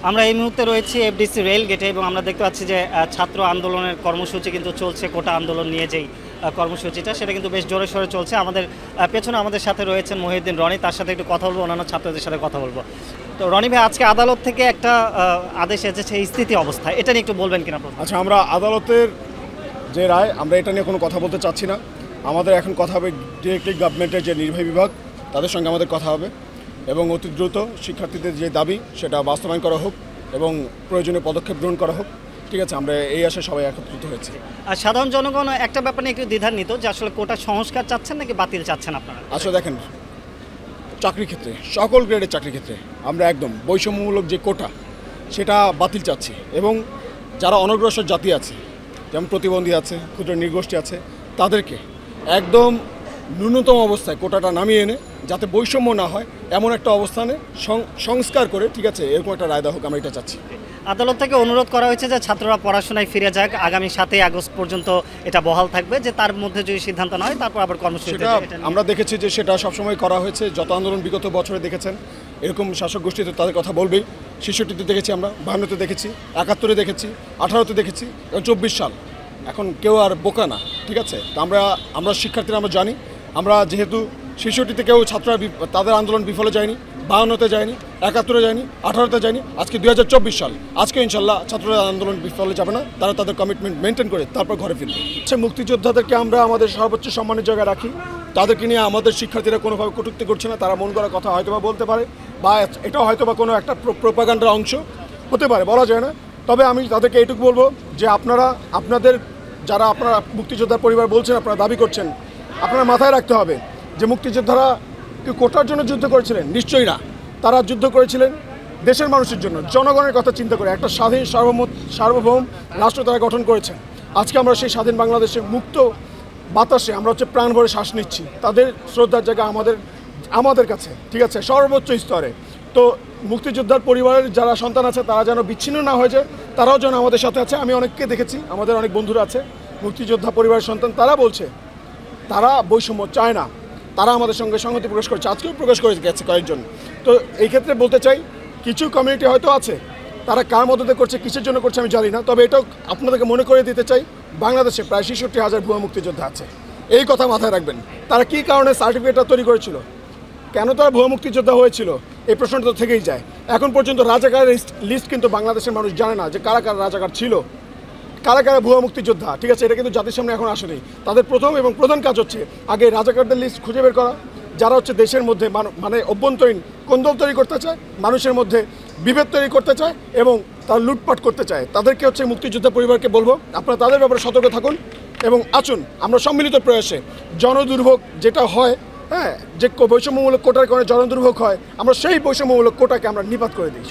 আমরা এই মুহূর্তে রয়েছি এফডিসি রেল গেটে এবং আমরা দেখতে পাচ্ছি যে ছাত্র আন্দোলনের কর্মসূচি কিন্তু চলছে। কোটা আন্দোলন নিয়ে যেই কর্মসূচিটা সেটা কিন্তু বেশ জোরে সোরে চলছে। আমাদের পেছনে আমাদের সাথে রয়েছেন মহিউদ্দিন রনি, তার সাথে একটু কথা বলবো, অন্যান্য ছাত্রদের সাথে কথা বলবো। তো রনি ভাই, আজকে আদালত থেকে একটা আদেশ এসেছে স্থিতি অবস্থা, এটা নিয়ে একটু বলবেন কিনা? আচ্ছা, আমরা আদালতের যে রায় আমরা এটা নিয়ে কোনো কথা বলতে চাচ্ছি না। আমাদের এখন কথা হবে ডিরেক্টলি গভর্নমেন্টের যে নির্বাহী বিভাগ, তাদের সঙ্গে আমাদের কথা হবে এবং অতি দ্রুত শিক্ষার্থীদের যে দাবি সেটা বাস্তবায়ন করা হোক এবং প্রয়োজনীয় পদক্ষেপ গ্রহণ করা হোক। ঠিক আছে, আমরা এই আশায় সবাই একত্রিত হয়েছি। আর সাধারণ জনগণ একটা ব্যাপার নিয়ে একটু দ্বিধান্বিত যে আসলে কোটা সংস্কার চাচ্ছেন নাকি বাতিল চাচ্ছেন আপনারা? আসলে দেখেন, চাকরি ক্ষেত্রে, সকল গ্রেডের চাকরি ক্ষেত্রে আমরা একদম বৈষম্যমূলক যে কোটা সেটা বাতিল চাচ্ছি এবং যারা অনগ্রসর জাতি আছে, যেমন প্রতিবন্ধী আছে, ক্ষুদ্র নৃগোষ্ঠী আছে, তাদেরকে একদম ন্যূনতম অবস্থায় কোটাটা নামিয়ে এনে যাতে বৈষম্য না হয় এমন একটা অবস্থানে সংস্কার করে, ঠিক আছে, এরকম একটা রায় দেওয়া হোক, আমরা এটা চাচ্ছি। আদালত থেকে অনুরোধ করা হয়েছে যে ছাত্ররা পড়াশোনায় ফিরে যাক, আগামী 7ই আগস্ট পর্যন্ত এটা বহাল থাকবে, যে তার মধ্যে যদি সিদ্ধান্ত না হয় তারপর আবার কর্মসূচি। সেটা আমরা দেখেছি যে সেটা সবসময় করা হয়েছে, যত আন্দোলন বিগত বছরে দেখেছেন এরকম শাসক গোষ্ঠীতে তাদের কথা বলবেই। ৬৬তে দেখেছি, আমরা ৫২তে দেখেছি, ৭১-এ দেখেছি, ১৮-তে দেখেছি এবং ২৪ সাল। এখন কেউ আর বোকা না, ঠিক আছে। তো আমরা শিক্ষার্থীরা আমরা জানি, আমরা যেহেতু ৬৬তে কেউ ছাত্ররা তাদের আন্দোলন বিফলে যায়নি, ৫২-তে যায়নি, ৭১-এ যায়নি, ১৮-তে যায়নি, আজকে ২০২৪ সাল। আজকে ইনশাল্লাহ ছাত্ররা আন্দোলন বিফলে যাবে না, তারা তাদের কমিটমেন্ট মেনটেন করে তারপর ঘরে ফিরবে। সে মুক্তিযোদ্ধাদেরকে আমরা আমাদের সর্বোচ্চ সম্মানের জায়গায় রাখি। তাদেরকে নিয়ে আমাদের শিক্ষার্থীরা কোনোভাবে কটূক্তি করছে না। তারা মন করা কথা হয়তো বা বলতে পারে, বা এটাও হয়তো বা কোনো একটা প্রোপাগান্ডার অংশ হতে পারে, বলা যায় না। তবে আমি তাদেরকে এইটুকু বলবো যে আপনাদের যারা আপনারা মুক্তিযোদ্ধার পরিবার বলছেন, আপনারা দাবি করছেন, আপনারা মাথায় রাখতে হবে যে মুক্তিযোদ্ধারা কি কোটার জন্য যুদ্ধ করেছিলেন? নিশ্চয়ই না। তারা যুদ্ধ করেছিলেন দেশের মানুষের জন্য, জনগণের কথা চিন্তা করে। একটা স্বাধীন সার্বভৌম রাষ্ট্র তারা গঠন করেছেন। আজকে আমরা সেই স্বাধীন বাংলাদেশে মুক্ত বাতাসে আমরা প্রাণ ভরে শ্বাস নিচ্ছি। তাদের শ্রদ্ধার জায়গা আমাদের কাছে, ঠিক আছে, সর্বোচ্চ স্তরে। তো মুক্তিযোদ্ধার পরিবারের যারা সন্তান আছে তারা যেন বিচ্ছিন্ন না হয়ে যায়, তারাও যেন আমাদের সাথে আছে। আমি অনেককে দেখেছি, আমাদের অনেক বন্ধুরা আছে মুক্তিযোদ্ধা পরিবারের সন্তান, তারা বলছে তারা বৈষম্য চায় না, তারা আমাদের সঙ্গে সংহতি প্রকাশ করেছে, আজকেও প্রকাশ করে গেছে কয়েকজন। তো এই ক্ষেত্রে বলতে চাই, কিছু কমিউনিটি হয়তো আছে, তারা কার মদতে করছে, কিসের জন্য করছে আমি জানি না। তবে এটাও আপনাদেরকে মনে করে দিতে চাই, বাংলাদেশে প্রায় ৬৬,০০০ ভুয়া মুক্তিযোদ্ধা আছে। এই কথা মাথায় রাখবেন। তারা কী কারণে সার্টিফিকেটটা তৈরি করেছিল, কেন তারা ভুয়া মুক্তিযোদ্ধা হয়েছিল, এই প্রশ্নটা তো থেকেই যায়। এখন পর্যন্ত রাজাকারের লিস্ট কিন্তু বাংলাদেশের মানুষ জানে না যে কারা কারা রাজাকার ছিল, কারা কারা ভুয়া মুক্তিযোদ্ধা, ঠিক আছে। এটা কিন্তু জাতির সামনে এখন আসেনি। তাদের প্রথম এবং প্রধান কাজ হচ্ছে আগে রাজাকারদের লিস্ট খুঁজে বের করা, যারা দেশের মধ্যে মানে অভ্যন্তরীণ কোন্দল তৈরি করতে চায়, মানুষের মধ্যে বিভেদ তৈরি করতে চায় এবং তারা লুটপাট করতে চায়। তাদেরকে মুক্তিযোদ্ধা পরিবারকে বলবো, আপনারা তাদের ব্যাপারে সতর্ক থাকুন এবং আসুন আমরা সম্মিলিত প্রয়াসে জনদুর্ভোগ যেটা হয়, হ্যাঁ, যে বৈষম্যমূলক কোটার কারণে জনদুর্ভোগ হয়, আমরা সেই বৈষম্যমূলক কোটাকে আমরা নিপাত করে দিই।